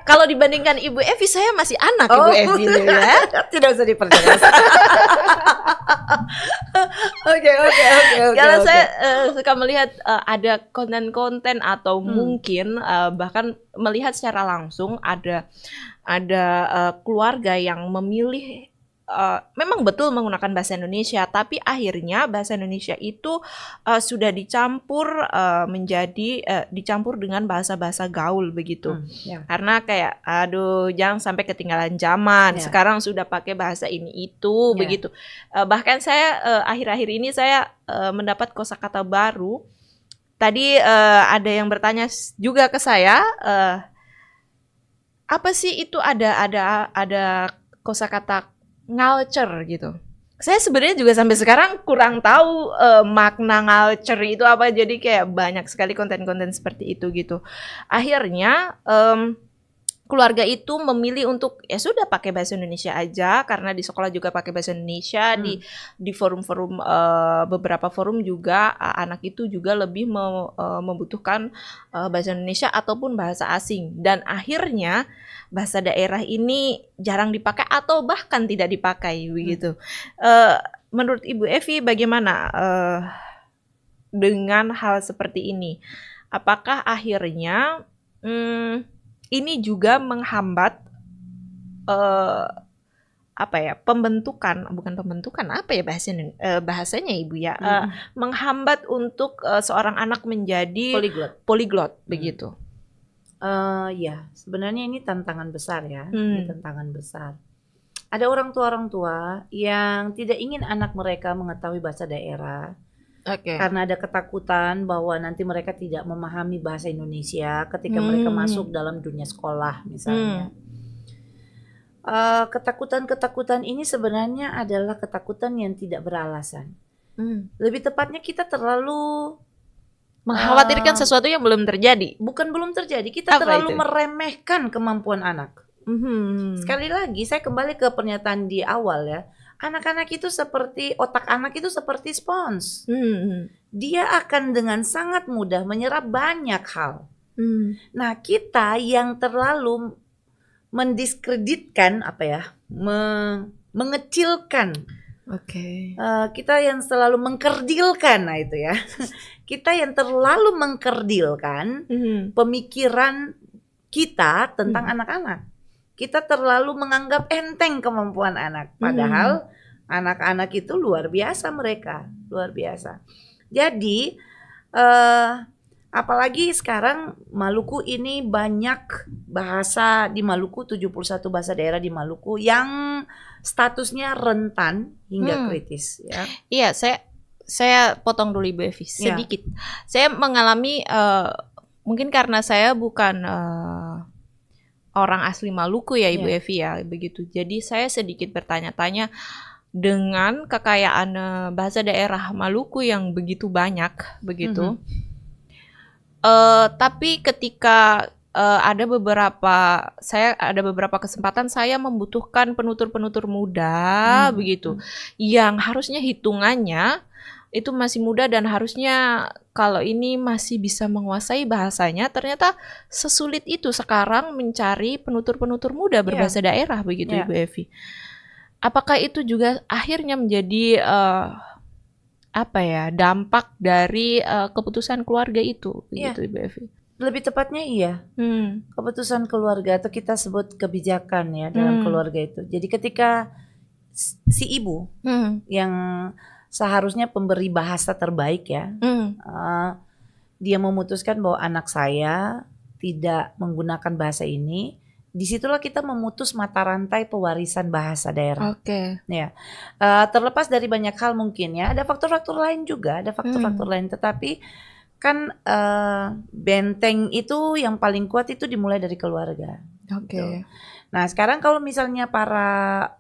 Kalau dibandingkan Ibu Evi, saya masih anak Ibu Evi loh ya. Tidak usah diperjelas. Oke. Kalau saya suka melihat ada konten-konten atau mungkin bahkan melihat secara langsung ada keluarga yang memilih memang betul menggunakan bahasa Indonesia, tapi akhirnya bahasa Indonesia itu sudah dicampur dicampur dengan bahasa-bahasa gaul begitu. Karena kayak aduh jangan sampai ketinggalan zaman. Sekarang sudah pakai bahasa ini itu begitu. Bahkan saya akhir-akhir ini saya mendapat kosakata baru. Tadi ada yang bertanya juga ke saya, apa sih itu ada kosakata ngalcer gitu. Saya sebenarnya juga sampai sekarang kurang tahu makna ngalcer itu apa. Jadi kayak banyak sekali konten-konten seperti itu gitu. Akhirnya keluarga itu memilih untuk ya sudah pakai bahasa Indonesia aja, karena di sekolah juga pakai bahasa Indonesia, di forum-forum beberapa forum juga anak itu juga lebih membutuhkan bahasa Indonesia ataupun bahasa asing, dan akhirnya bahasa daerah ini jarang dipakai atau bahkan tidak dipakai begitu. Menurut Ibu Evi bagaimana dengan hal seperti ini? Apakah akhirnya ini juga menghambat bahasanya Ibu ya, menghambat untuk seorang anak menjadi polyglot begitu. Ya, sebenarnya ini tantangan besar ya, ini tantangan besar. Ada orang tua yang tidak ingin anak mereka mengetahui bahasa daerah. Karena ada ketakutan bahwa nanti mereka tidak memahami bahasa Indonesia ketika mereka masuk dalam dunia sekolah misalnya. Ketakutan ini sebenarnya adalah ketakutan yang tidak beralasan. Lebih tepatnya kita terlalu mengkhawatirkan sesuatu yang belum terjadi. Bukan belum terjadi, kita terlalu meremehkan kemampuan anak. Sekali lagi saya kembali ke pernyataan di awal ya. Anak-anak itu seperti, otak anak itu seperti spons. Dia akan dengan sangat mudah menyerap banyak hal. Nah, kita yang terlalu mendiskreditkan mengecilkan. Kita yang selalu mengkerdilkan, nah itu ya. Kita yang terlalu mengkerdilkan pemikiran kita tentang anak-anak. Kita terlalu menganggap enteng kemampuan anak, padahal anak-anak itu luar biasa mereka, luar biasa. Jadi apalagi sekarang Maluku ini banyak bahasa di Maluku, 71 bahasa daerah di Maluku yang statusnya rentan hingga kritis ya. Iya, saya potong dulu Ibu Evi sedikit. Saya mengalami mungkin karena saya bukan orang asli Maluku ya Ibu Evi ya begitu. Jadi saya sedikit bertanya-tanya dengan kekayaan bahasa daerah Maluku yang begitu banyak begitu. Tapi ketika ada beberapa kesempatan saya membutuhkan penutur-penutur muda begitu, yang harusnya hitungannya itu masih muda dan harusnya kalau ini masih bisa menguasai bahasanya, ternyata sesulit itu sekarang mencari penutur-penutur muda berbahasa daerah begitu Ibu Evi. Apakah itu juga akhirnya menjadi dampak dari keputusan keluarga itu begitu Ibu Evi? Lebih tepatnya iya. Keputusan keluarga atau kita sebut kebijakan ya dalam keluarga itu. Jadi ketika si ibu yang seharusnya pemberi bahasa terbaik ya, dia memutuskan bahwa anak saya tidak menggunakan bahasa ini, disitulah kita memutus mata rantai pewarisan bahasa daerah. Oke. Ya, terlepas dari banyak hal mungkin ya, ada faktor-faktor lain juga, ada faktor-faktor lain. Tetapi kan benteng itu yang paling kuat itu dimulai dari keluarga. Oke. Nah, sekarang kalau misalnya para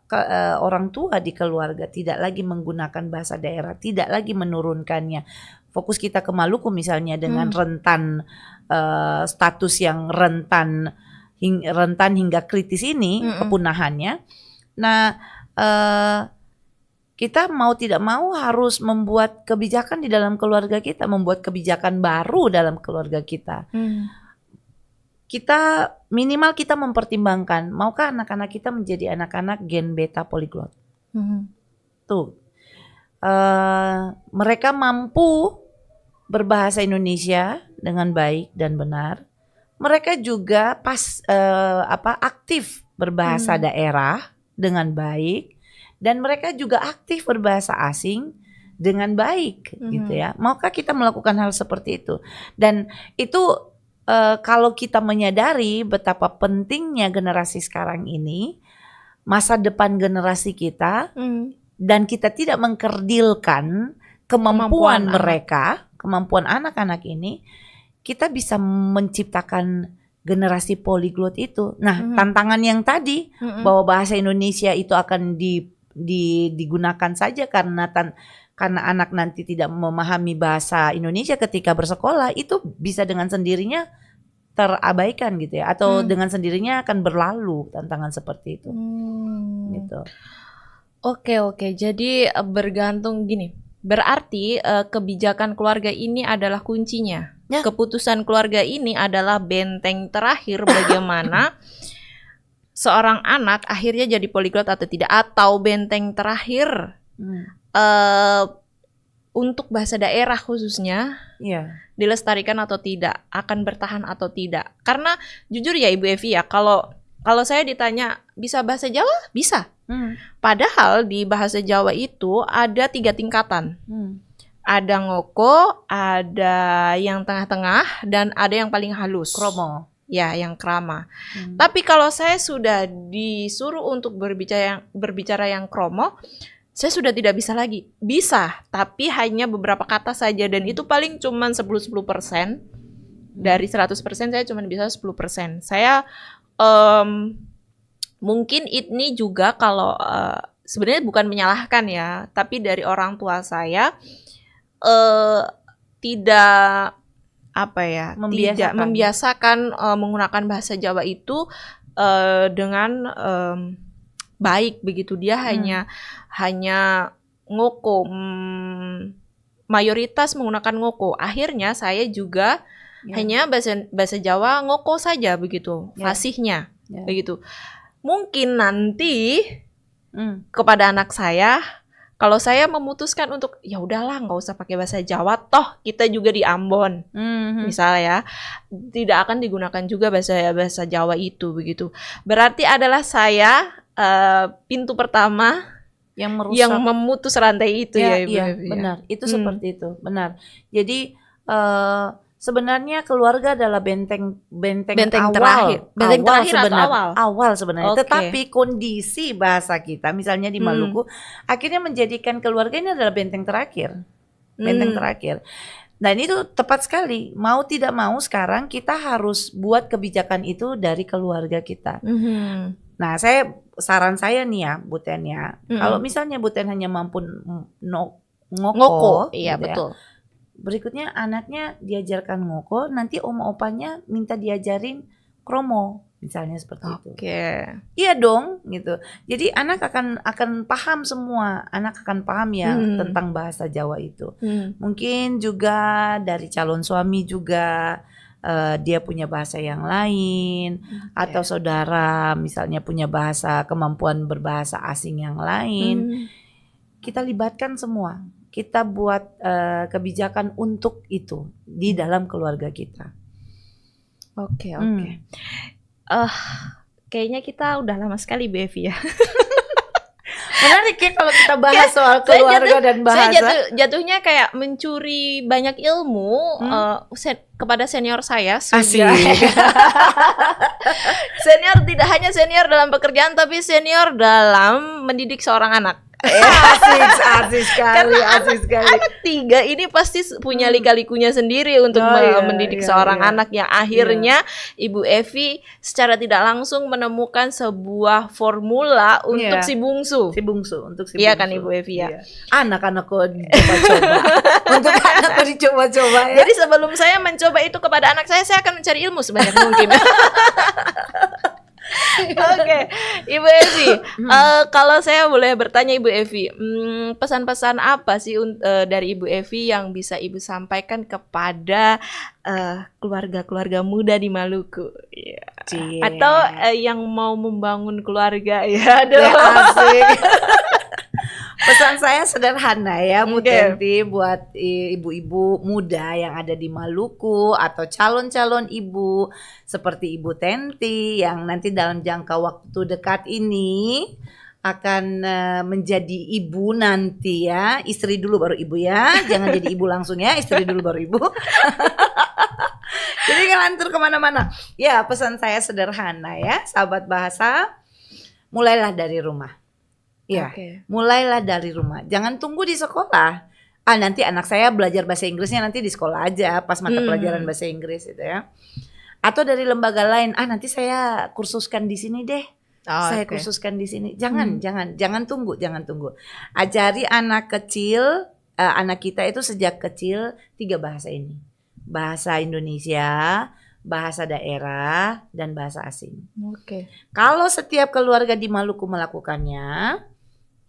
orang tua di keluarga tidak lagi menggunakan bahasa daerah, tidak lagi menurunkannya, fokus kita ke Maluku misalnya dengan rentan status yang rentan hingga kritis ini kepunahannya. Nah, kita mau tidak mau harus membuat kebijakan di dalam keluarga kita, membuat kebijakan baru dalam keluarga kita. Kita minimal kita mempertimbangkan, maukah anak-anak kita menjadi anak-anak gen beta polyglot? Tuh, mereka mampu berbahasa Indonesia dengan baik dan benar. Mereka juga aktif berbahasa daerah dengan baik, dan mereka juga aktif berbahasa asing dengan baik, gitu ya. Maukah kita melakukan hal seperti itu? Dan itu kalau kita menyadari betapa pentingnya generasi sekarang ini, masa depan generasi kita, dan kita tidak mengkerdilkan kemampuan mereka, kemampuan anak-anak ini, kita bisa menciptakan generasi polyglot itu. Nah, tantangan yang tadi bahwa bahasa Indonesia itu akan digunakan saja karena anak nanti tidak memahami bahasa Indonesia ketika bersekolah, itu bisa dengan sendirinya terabaikan gitu ya, atau dengan sendirinya akan berlalu tantangan seperti itu. Gitu. Oke. Jadi bergantung gini. Berarti kebijakan keluarga ini adalah kuncinya. Ya. Keputusan keluarga ini adalah benteng terakhir bagaimana seorang anak akhirnya jadi polyglot atau tidak, atau benteng terakhir untuk bahasa daerah khususnya dilestarikan atau tidak, akan bertahan atau tidak. Karena jujur ya Ibu Evi ya, kalau saya ditanya bisa bahasa Jawa, bisa. Padahal di bahasa Jawa itu ada 3 tingkatan. Ada ngoko, ada yang tengah-tengah, dan ada yang paling halus. Kromo. Ya, yang krama. Tapi kalau saya sudah disuruh untuk berbicara yang kromo, saya sudah tidak bisa lagi. Bisa, tapi hanya beberapa kata saja, dan itu paling cuman 10%. Dari 100% saya cuma bisa 10%. Saya mungkin ini juga kalau sebenarnya bukan menyalahkan ya, tapi dari orang tua saya tidak tidak membiasakan menggunakan bahasa Jawa itu dengan baik begitu. Dia hanya ngoko, mayoritas menggunakan ngoko. Akhirnya saya juga hanya bahasa Jawa ngoko saja begitu, fasihnya begitu. Mungkin nanti kepada anak saya, kalau saya memutuskan untuk ya udahlah nggak usah pakai bahasa Jawa, toh kita juga di Ambon, misalnya ya, tidak akan digunakan juga bahasa Jawa itu begitu. Berarti adalah saya pintu pertama yang memutus rantai itu ya Ibu. Iya, benar. Itu seperti itu, benar. Jadi sebenarnya keluarga adalah benteng awal. Benteng terakhir atau awal sebenarnya. Okay. Tetapi kondisi bahasa kita, misalnya di Maluku, akhirnya menjadikan keluarga ini adalah benteng terakhir. Benteng terakhir. Dan itu tepat sekali. Mau tidak mau sekarang kita harus buat kebijakan itu dari keluarga kita. Nah, saran saya nih ya, Bu Ten ya. Kalau misalnya Bu Ten hanya mampu ngoko, iya gitu betul. Ya, berikutnya anaknya diajarkan ngoko, nanti oma-opanya minta diajarin kromo, misalnya seperti itu. Iya dong, gitu. Jadi anak akan paham semua, anak akan paham ya tentang bahasa Jawa itu. Mungkin juga dari calon suami juga dia punya bahasa yang lain, atau saudara misalnya punya kemampuan berbahasa asing yang lain. Kita libatkan semua. Kita buat kebijakan untuk itu di dalam keluarga kita. Oke. Kayaknya kita udah lama sekali Bu Evi ya. Menarik ya kalau kita bahas soal Saya keluarga dan bahasa. Saya jatuhnya kayak mencuri banyak ilmu kepada senior saya. Asik. Senior tidak hanya senior dalam pekerjaan, tapi senior dalam mendidik seorang anak. Asik sekali, asik sekali. Anak 3 ini pasti punya lika-likunya sendiri untuk mendidik seorang anak, yang akhirnya Ibu Evi secara tidak langsung menemukan sebuah formula untuk si bungsu. Untuk si Iya bungsu. kan Ibu Evi ya? Iya. Anak-anakku dicoba-coba. Untuk anakku dicoba-coba ya. Jadi sebelum saya mencoba itu kepada anak saya akan mencari ilmu sebanyak mungkin. Oke, Ibu Evi, kalau saya boleh bertanya Ibu Evi, pesan-pesan apa sih dari Ibu Evi yang bisa Ibu sampaikan kepada keluarga-keluarga muda di Maluku? Atau yang mau membangun keluarga ya? Asik. Pesan saya sederhana ya, Bu Tenti, buat ibu-ibu muda yang ada di Maluku atau calon-calon ibu seperti Ibu Tenti yang nanti dalam jangka waktu dekat ini akan menjadi ibu nanti ya. Istri dulu baru ibu ya, jangan jadi ibu langsung ya, istri dulu baru ibu. Jadi ngelantur kemana-mana. Ya, pesan saya sederhana ya, sahabat bahasa, mulailah dari rumah. Ya, mulailah dari rumah. Jangan tunggu di sekolah. Nanti anak saya belajar bahasa Inggrisnya nanti di sekolah aja, pas mata pelajaran bahasa Inggris itu ya. Atau dari lembaga lain. Nanti saya kursuskan di sini deh. Saya kursuskan di sini. Jangan tunggu. Ajari anak kecil, anak kita itu sejak kecil 3 bahasa ini. Bahasa Indonesia, bahasa daerah, dan bahasa asing. Kalau setiap keluarga di Maluku melakukannya,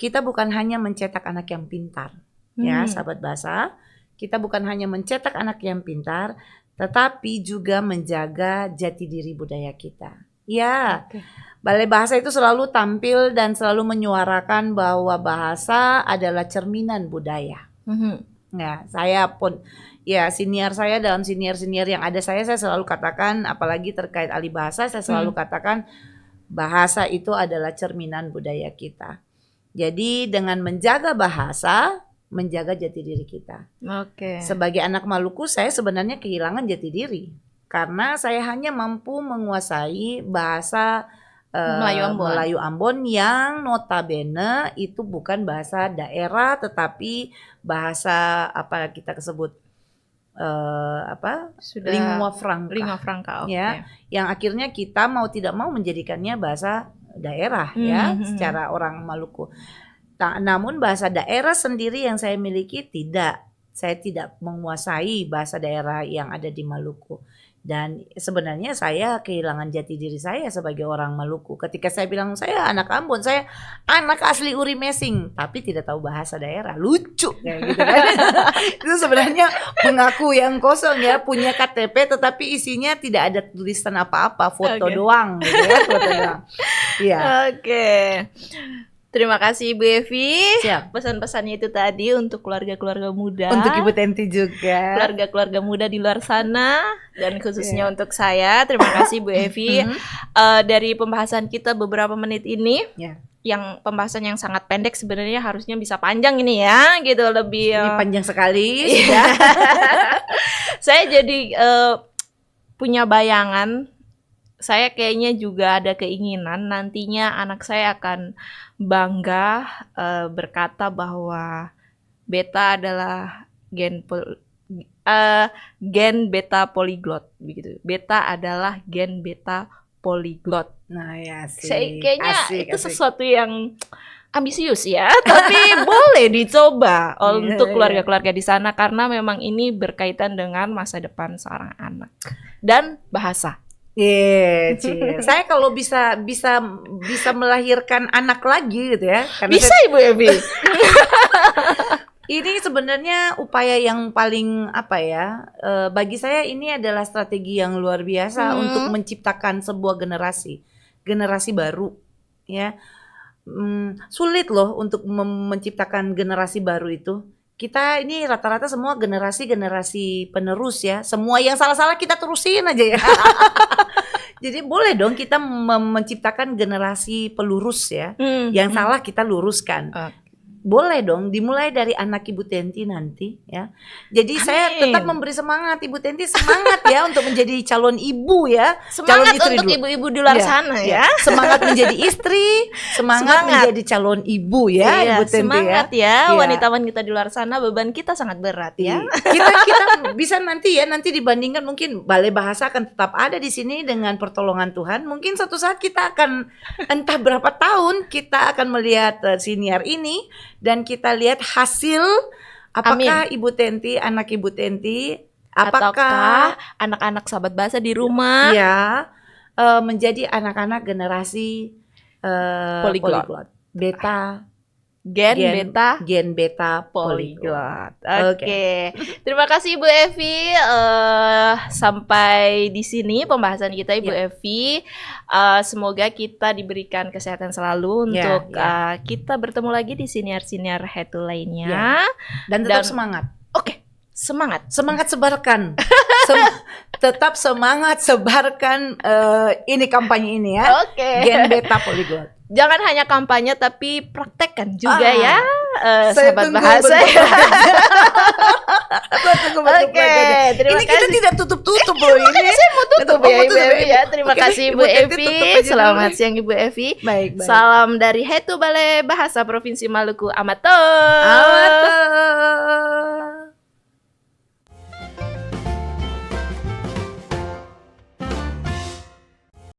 kita bukan hanya mencetak anak yang pintar, ya sahabat bahasa. Kita bukan hanya mencetak anak yang pintar, tetapi juga menjaga jati diri budaya kita. Ya, Balai Bahasa itu selalu tampil dan selalu menyuarakan bahwa bahasa adalah cerminan budaya. Ya, saya pun, ya senior saya dalam senior yang ada saya selalu katakan, apalagi terkait ahli bahasa, saya selalu katakan bahasa itu adalah cerminan budaya kita. Jadi dengan menjaga bahasa, menjaga jati diri kita. Sebagai anak Maluku, saya sebenarnya kehilangan jati diri karena saya hanya mampu menguasai bahasa Melayu Ambon yang notabene itu bukan bahasa daerah, tetapi bahasa apa kita sebut lingua franca. Ya, yang akhirnya kita mau tidak mau menjadikannya bahasa daerah ya, secara orang Maluku. Namun bahasa daerah sendiri yang saya miliki saya tidak menguasai bahasa daerah yang ada di Maluku. Dan sebenarnya saya kehilangan jati diri saya sebagai orang Maluku ketika saya bilang saya anak Ambon, saya anak asli Uri Mesing, tapi tidak tahu bahasa daerah. Lucu kayak gitu kan. Itu sebenarnya mengaku yang kosong ya, punya KTP tetapi isinya tidak ada tulisan apa-apa, foto doang gitu ya, foto doang. Iya. Terima kasih Ibu Evi. Siap. Pesan-pesannya itu tadi untuk keluarga-keluarga muda. Untuk Ibu Tenti juga. Keluarga-keluarga muda di luar sana dan khususnya untuk saya. Terima kasih Bu Evi. Dari pembahasan kita beberapa menit ini, yang pembahasan yang sangat pendek sebenarnya harusnya bisa panjang ini ya, gitu lebih. Ini panjang sekali. Saya jadi punya bayangan. Saya kayaknya juga ada keinginan nantinya anak saya akan bangga berkata bahwa beta adalah gen beta polyglot begitu. Beta adalah gen beta polyglot. Nah ya sih. Kayaknya itu sesuatu yang ambisius ya, tapi boleh dicoba untuk keluarga-keluarga di sana karena memang ini berkaitan dengan masa depan seorang anak dan bahasa. Saya kalau bisa melahirkan anak lagi gitu ya. Bisa Ibu Evi. Ini sebenarnya upaya yang paling bagi saya ini adalah strategi yang luar biasa untuk menciptakan sebuah generasi baru ya. Sulit loh untuk menciptakan generasi baru itu. Kita ini rata-rata semua generasi penerus ya. Semua yang salah-salah kita terusin aja ya. Jadi boleh dong kita menciptakan generasi pelurus ya. Hmm, Yang salah kita luruskan. Oke. Boleh dong, dimulai dari anak Ibu Tenti nanti ya. Jadi saya Amin. tetap memberi semangat Ibu Tenti, semangat ya untuk menjadi calon ibu ya. Semangat calon istri untuk dulu. ibu-ibu di luar Ya, sana ya. Semangat menjadi istri, semangat menjadi calon ibu ya Iya, Ibu Tenti semangat ya. ya, Iya. wanita-wanita di luar sana, beban kita sangat berat ya. Kita bisa nanti dibandingkan, mungkin Balai Bahasa akan tetap ada di sini dengan pertolongan Tuhan. Mungkin suatu saat kita akan entah berapa tahun kita akan melihat siniar ini dan kita lihat hasil apakah Ibu Tenti, anak Ibu Tenti, Ataukah apakah anak-anak sahabat bahasa di rumah ya menjadi anak-anak generasi Polyglot. beta gen beta polyglot. polyglot. Oke. Terima kasih Ibu Evi. Sampai di sini pembahasan kita Ibu Evi. Semoga kita diberikan kesehatan selalu untuk kita bertemu lagi di siniar-siniar Hetu lainnya. Dan tetap semangat. Oke, semangat. Semangat sebarkan. Tetap semangat sebarkan ini kampanye ini ya. Oke. Gen beta polyglot. Jangan hanya kampanye tapi praktekkan juga ya, Saya sahabat tunggu bahasa. Oke, terima ini kasih. kita tidak tutup-tutup loh ini. Saya mau tutup Oh, ya mau Ibu tutup Evi ya. Terima Oke, kasih Ibu Tenti Evi. tutup aja Selamat dulu. siang Ibu Evi. Baik. Salam dari Hetu Balai Bahasa Provinsi Maluku Amator. Amateur.